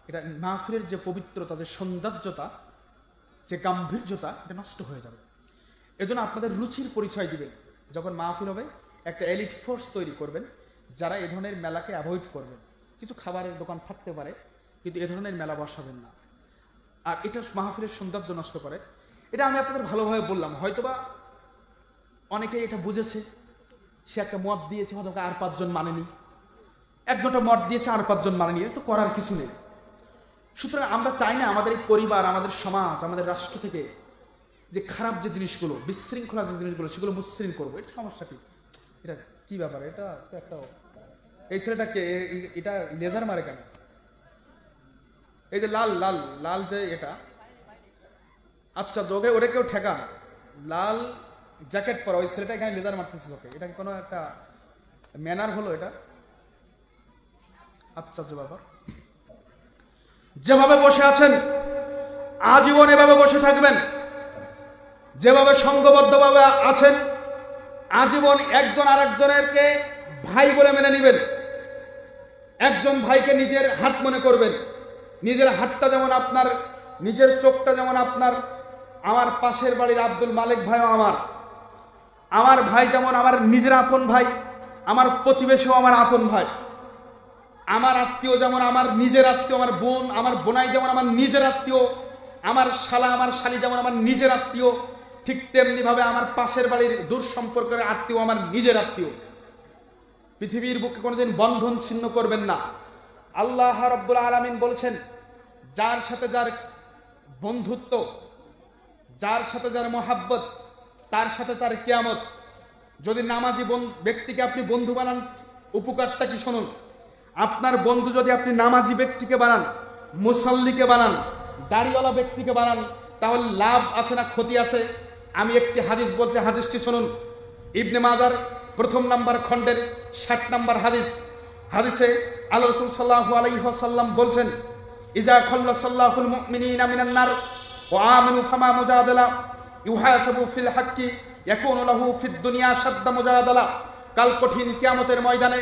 Speaker 1: এটা মাহফিলের যে পবিত্রতা, যে সৌন্দর্যতা, যে গাম্ভীর্যতা, এটা নষ্ট হয়ে যাবে। এজন্য আপনাদের রুচির পরিচয় দিবেন। যখন মাহফিল হবে একটা এলিট ফোর্স তৈরি করবেন যারা এ ধরনের মেলাকে অ্যাভয়েড করবেন। কিছু খাবারের দোকান থাকতে পারে, কিন্তু এ ধরনের মেলা বসাবেন না। আর এটা মাহফিলের সৌন্দর্য নষ্ট করে। এটা আমি আপনাদের ভালোভাবে বললাম, হয়তোবা অনেকেই এটা বুঝেছে। সে একটা মত দিয়েছে, হয়তো আর 5 জন মানেনি, একজনটা মত দিয়েছে আর 5 জন মানেনি, এটা তো করার কিছু নেই। সুতরাং আমরা চাই না আমাদের এই পরিবার, আমাদের সমাজ, আমাদের রাষ্ট্র থেকে যে খারাপ যে জিনিসগুলো, বিশৃঙ্খলা যে জিনিসগুলো, সেগুলো মসৃণ করবো। এটা সমস্যা কি? এটা কি ব্যাপার? এটা তো একটা, এই ছেলেটাকে এটা লেজার মারে কেন? এই যে লাল লাল লাল যে এটা, আচ্ছা যোগে ওরে কেউ ঠেকা, লাল জ্যাকেট পরা ওই ছেলেটা এখানে লেজার মারতেছে চোখে, এটা কি কোনো একটা ম্যানার হলো? এটা আশ্চর্য ব্যাপার। যেভাবে বসে আছেন আজীবন এভাবে বসে থাকবেন। যেভাবে সংঘবদ্ধভাবে আছেন আজীবন একজন আরেকজনেরকে ভাই বলে মেনে নেবেন। একজন ভাইকে নিজের হাত মনে করবেন। নিজের হাতটা যেমন আপনার, নিজের চোখটা যেমন আপনার। আমার পাশের বাড়ির আব্দুল মালিক ভাইও আমার ভাই যেমন আমার নিজের আপন ভাই, আমার প্রতিবেশীও আমার আপন ভাই। আমার আত্মীয় যেমন আমার নিজের আত্মীয়, আমার বোন, আমার বোনাই যেমন আমার নিজের আত্মীয়, আমার শালা, আমার শালি যেমন আমার নিজের আত্মীয়, ঠিক তেমনি ভাবে আমার পাশের বাড়ির দূর সম্পর্কের আত্মীয় আমার নিজের আত্মীয়। পৃথিবীর বুকে কোনোদিন বন্ধন ছিন্ন করবেন না। আল্লাহ রাব্বুল আলামিন বলেছেন, যার সাথে যার বন্ধুত্ব, যার সাথে যার মহাব্বত, তার সাথে তার কিয়ামত। যদি নামাজি ব্যক্তিকে আপনি বন্ধু বানান, উপকারটা কি শুনুন। আপনার বন্ধু যদি আপনি নামাজি ব্যক্তিকে বানান, মুসাল্লিকে বানান, দাড়িওয়ালা ব্যক্তিকে বানান, তাহলে লাভ আছে না ক্ষতি আছে? আমি একটি হাদিস বলছি, হাদিসটি শুনুন। ইবনে মাজার 1 নম্বর খণ্ডের 60 নম্বর হাদিস। হাদিসে আল্লাহ রাসূল সাল্লাল্লাহু আলাইহি ওয়াসাল্লাম বলছেন, ইজা খাল্লাসাল্লাহুল মুমিনিনা মিনান নার ওয়া আমিনু ফামা মুজাদালা ইউহাসাবু ফিল হাক্কি ইয়াকুনু লাহু ফিদ দুনিয়া শাদ্দা মুজাদালা। কাল কঠিন কিয়ামতের ময়দানে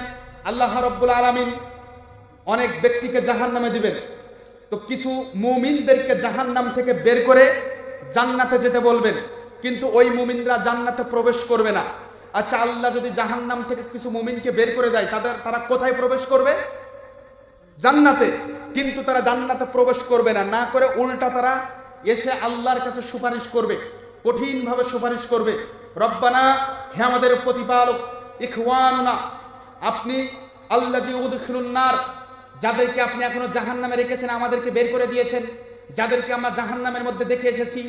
Speaker 1: আল্লাহ রাব্বুল আলামিন অনেক ব্যক্তিকে জাহান্নামে দিবেন। তো কিছু মুমিনদেরকে জাহান্নাম থেকে বের করে জান্নাতে যেতে বলবেন, কিন্তু ওই মুমিনরা জান্নাতে প্রবেশ করবে না। আচ্ছা, আল্লাহ যদি জাহান্নাম থেকে কিছু মুমিনকে বের করে দেয়, তারা কোথায় প্রবেশ করবে? জান্নাতে। কিন্তু তারা জান্নাতে প্রবেশ করবে না, না করে উল্টা তারা এসে আল্লাহর কাছে সুপারিশ করবে, কঠিনভাবে সুপারিশ করবে। রব্বানা, হে আমাদের প্রতিপালক, ইখওয়ানুনা, আপনি আল্লাযী উদখিলুন নার, যাদেরকে আপনি এখনো জাহান্নামে রেখেছেন, আমাদেরকে বের করে দিয়েছেন, যাদেরকে আমরা জাহান্নামের মধ্যে দেখে এসেছি,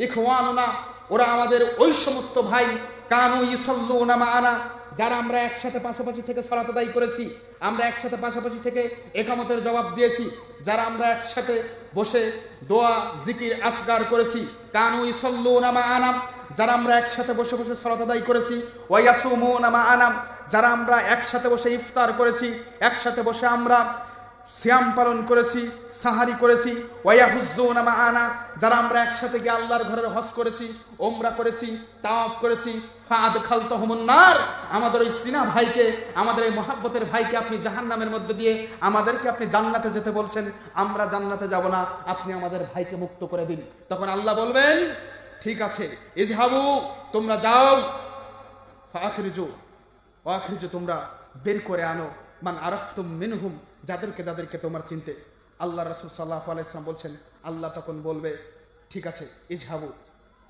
Speaker 1: ইখওয়ানুনা, ওরা আমাদের ওই সমস্ত ভাই, কানু ইসাল্লুনা মাআনা, যারা আমরা একসাথে পাশাপাশি থেকে সালাত আদায় করেছি, আমরা একসাথে পাশাপাশি থেকে ইকামতের জবাব দিয়েছি, যারা আমরা একসাথে বসে দোয়া জিকির আসগার করেছি, কানু ইসাল্লুনা মাআনা, যারা আমরা একসাথে বসে বসে সালাত আদায় করেছি, ওয়া ইয়াসুমুনা মাআনা, যারা আমরা একসাথে বসে ইফতার করেছি, একসাথে বসে আমরা সিয়াম পালন করেছি, সাহারি করেছি, ওয়ায়াহুজ্জুনা মাআনা, যারা আমরা একসাথে গিয়ে আল্লাহর ঘরের হজ করেছি, ওমরা করেছি, তাওয়াফ করেছি, ফাআদখালতাহুমুন নার, আমাদের ওই সিনা ভাইকে, আমাদের এই মহাব্বতের ভাইকে আপনি জাহান্নামের মধ্যে দিয়ে আমাদেরকে আপনি জান্নাতে যেতে বলছেন, আমরা জান্নাতে যাব না, আপনি আমাদের ভাইকে মুক্ত করে দিন। তখন আল্লাহ বলবেন, ঠিক আছে, ইজহাবু, তোমরা যাও, ফাআখরিজু, ওয়াখরিজু, তোমরা বের করে আনো, মান আরাফতুম মিনহুম, যাদেরকে তোমরা চিনতে। আল্লাহ রাসূল সাল্লাল্লাহু আলাইহি ওয়াসাল্লাম বলছেন, আল্লাহ তখন বলবে, ঠিক আছে, ইজহাবু,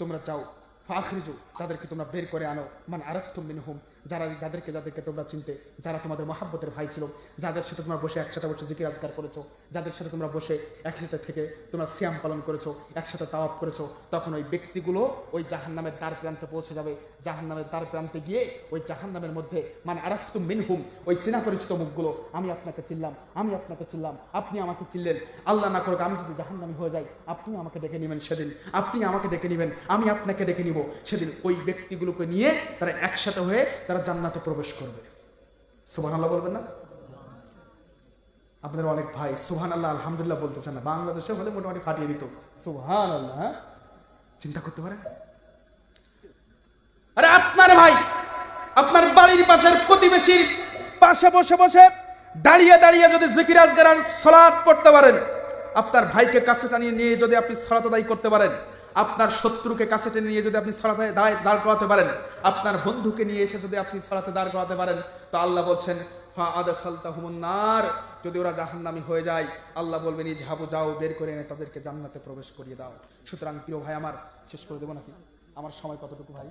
Speaker 1: তোমরা যাও, ফাখরিজু, তাদেরকে তোমরা বের করে আনো, মান আরাফতুম মিনহুম, যাদেরকে তোমরা চিনতে, যারা তোমাদের মহাব্বতের ভাই ছিল, যাদের সাথে তোমরা বসে একসাথে বসে জিকির আজকার করেছো, যাদের সাথে তোমরা বসে একসাথে থেকে তোমরা সিয়াম পালন করেছো, একসাথে তাওয়াফ করেছো, তখন ওই ব্যক্তিগুলো ওই জাহান্নামের দ্বার প্রান্তে পৌঁছে যাবে। জাহান্নামের দ্বার প্রান্তে গিয়ে ওই জাহান্নামের মধ্যে মান আরাফতুম মিনহুম, ওই চেনা পরিচিত মুখগুলো, আমি আপনাকে চিনলাম, আমি আপনাকে চিনলাম, আপনি আমাকে চিনলেন, আল্লাহ না করুক আমি যদি জাহান্নামী হয়ে যাই, আপনি আমাকে ডেকে নেবেন সেদিন, আপনি আমাকে ডেকে নেবেন, আমি আপনাকে ডেকে নিব সেদিন। ওই ব্যক্তিগুলোকে নিয়ে তারা একসাথে হয়ে তারা জান্নাতে প্রবেশ করবে। সুবহানাল্লাহ বলবেন না? আপনার অনেক ভাই সুবহানাল্লাহ আলহামদুলিল্লাহ বলতেছেন না, বাংলাদেশে হলে মোটামুটি ফাটিয়ে দিত সুবহানাল্লাহ। হ্যাঁ, চিন্তা করতে পারেন। আরে আপনার ভাই আপনার বাড়ির পাশের প্রতিবেশীর পাশে বসে বসে দাঁড়িয়ে দাঁড়িয়ে যদি জিকির আজকার আর সালাত পড়তে পারেন, আপনার ভাইকে কাছে টানিয়ে নিয়ে যদি আপনি সালাত আদায় করতে পারেন, আপনার শত্রুকে কাছে টেনে নিয়ে যদি আপনি সালাতে দাঁড় করাতে পারেন, আপনার বন্ধুকে নিয়ে এসে যদি আপনি সালাতে দাঁড় করাতে পারেন, তো আল্লাহ বলছেন ফা আদখালতাহুমুন নার, যদি ওরা জাহান্নামী হয়ে যায় আল্লাহ বলবেন ইজহাবু, যাও বের করে এনে তাদেরকে জান্নাতে প্রবেশ করিয়ে দাও। সুতরাং প্রিয় ভাই আমার, শেষ করে দেবো নাকি? আমার সময় কতটুকু ভাই?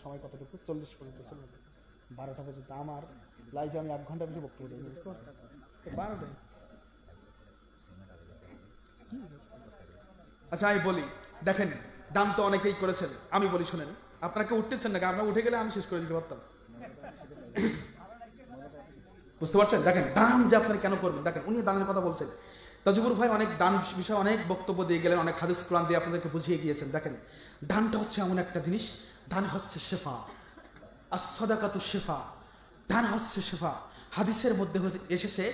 Speaker 1: সময় কতটুকু? 40 পর্যন্ত চলবে, 12টা পর্যন্ত। আমার লাইভে আমি 1 ঘন্টা বেশি বক্তব্য দিই, বুঝতে পারছেন? 12টা। আচ্ছা আমি বলি, দেখেন দান তো অনেকেই করেছেন, আমি বলি শুনেন, আপনাকে উঠতেছেন নাকি? আপনারা উঠে গেলে আমি শেষ করে দিতে পারতাম, বুঝতে পারছেন? দেখেন দান যে আপনারা কেন করবেন, দেখেন উনি দানের কথা বলছেন। তাজিবুর ভাই অনেক দান বিষয়ে অনেক বক্তব্য দিয়ে গেলেন, অনেক হাদিস কোরআন দিয়ে আপনাদেরকে বুঝিয়ে গিয়েছেন। দেখেন দানটা হচ্ছে এমন একটা জিনিস, দান হচ্ছে শেফা, as-সাদাকাতু শেফা, দান হচ্ছে শেফা। হাদিসের মধ্যে এসেছে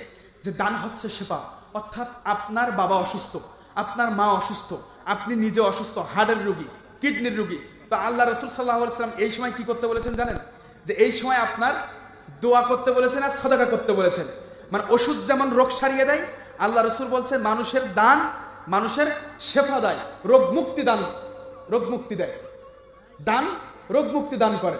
Speaker 1: যে দান হচ্ছে শেফা, অর্থাৎ আপনার বাবা অসুস্থ, আপনার মা অসুস্থ, আপনি নিজে অসুস্থ, হার্টের রোগী, কিডনির রোগী, তো আল্লাহ রাসূল সাল্লাল্লাহু আলাইহি ওয়াসাল্লাম এই সময় কি করতে বলেছেন জানেন? যে এই সময় আপনার দোয়া করতে বলেছেন আর সাদাকা করতে বলেছেন। মানে ওষুধ যেমন রোগ সারিয়ে দেয়, আল্লাহ রাসূল বলছেন মানুষের দান মানুষের শেফা দেয়, রোগ মুক্তি দান, রোগ মুক্তি দেয়, দান রোগ মুক্তি দান করে।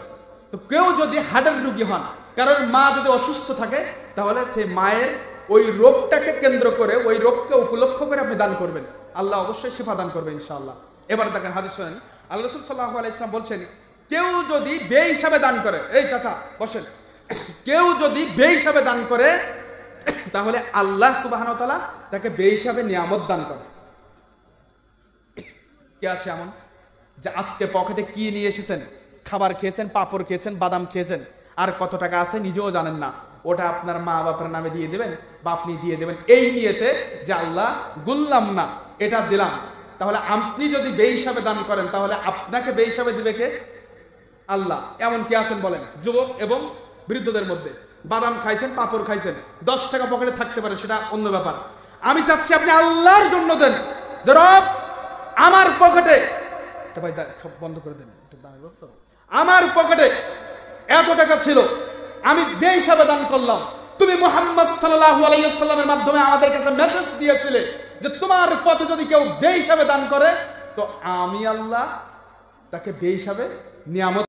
Speaker 1: তো কেউ যদি হার্টের রোগী হন, কারণ মা যদি অসুস্থ থাকে, তাহলে সেই মায়ের ওই রোগটাকে কেন্দ্র করে, ওই রোগকে উপলক্ষ করে আপনি দান করবেন, আল্লাহ অবশ্যই শিফা দান করবে ইনশাআল্লাহ। এবার দেখেন হাদিস শুনেন, আল্লাহ রাসূল সাল্লাল্লাহু আলাইহি ওয়াসাল্লাম বলছেন কেউ যদি বেহিসাবে দান করে, এই চাচা বসেন, কেউ যদি বেহিসাবে দান করে তাহলে আল্লাহ সুবহানাহু ওয়া তাআলা তাকে বেহিসাবে নিয়ামত দান করে। কে আছে এমন যে আজকে পকেটে কি নিয়ে এসেছেন? খাবার খেয়েছেন, পাপড় খেয়েছেন, বাদাম খেয়েছেন, আর কত টাকা আছে নিজেও জানেন না, ওটা আপনার মা বাবার নামে দিয়ে দেবেন বা আপনি দিয়ে দেবেন এই নিয়েতে যে আল্লাহ গুনলাম না, এটা দিলাম। তাহলে আপনি যদি বেহিসাবে দান করেন তাহলে আপনাকে বেহিসাবে দিবে কে? আল্লাহ। এমন কি আছেন বলেন যুবক এবং বৃদ্ধদের মধ্যে? বাদাম খাইছেন, পাপড় খাইছেন, 10 টাকা পকেটে থাকতে পারে, সেটা অন্য ব্যাপার। আমি চাচ্ছি আপনি আল্লাহর জন্য দেন, যে রব আমার পকেটে, ভাই সব বন্ধ করে দেন, আমার পকেটে এত টাকা ছিল, আমি বেহিসাবে দান করলাম, তুমি মুহাম্মদ সাল্লাল্লাহু আলাইহি ওয়াসাল্লামের মাধ্যমে আমাদের কাছে মেসেজ দিয়েছিলে যে তোমার পথে যদি কেউ বেহিসাবে দান করে তো আমি আল্লাহ তাকে বেহিসাবে নিয়ামত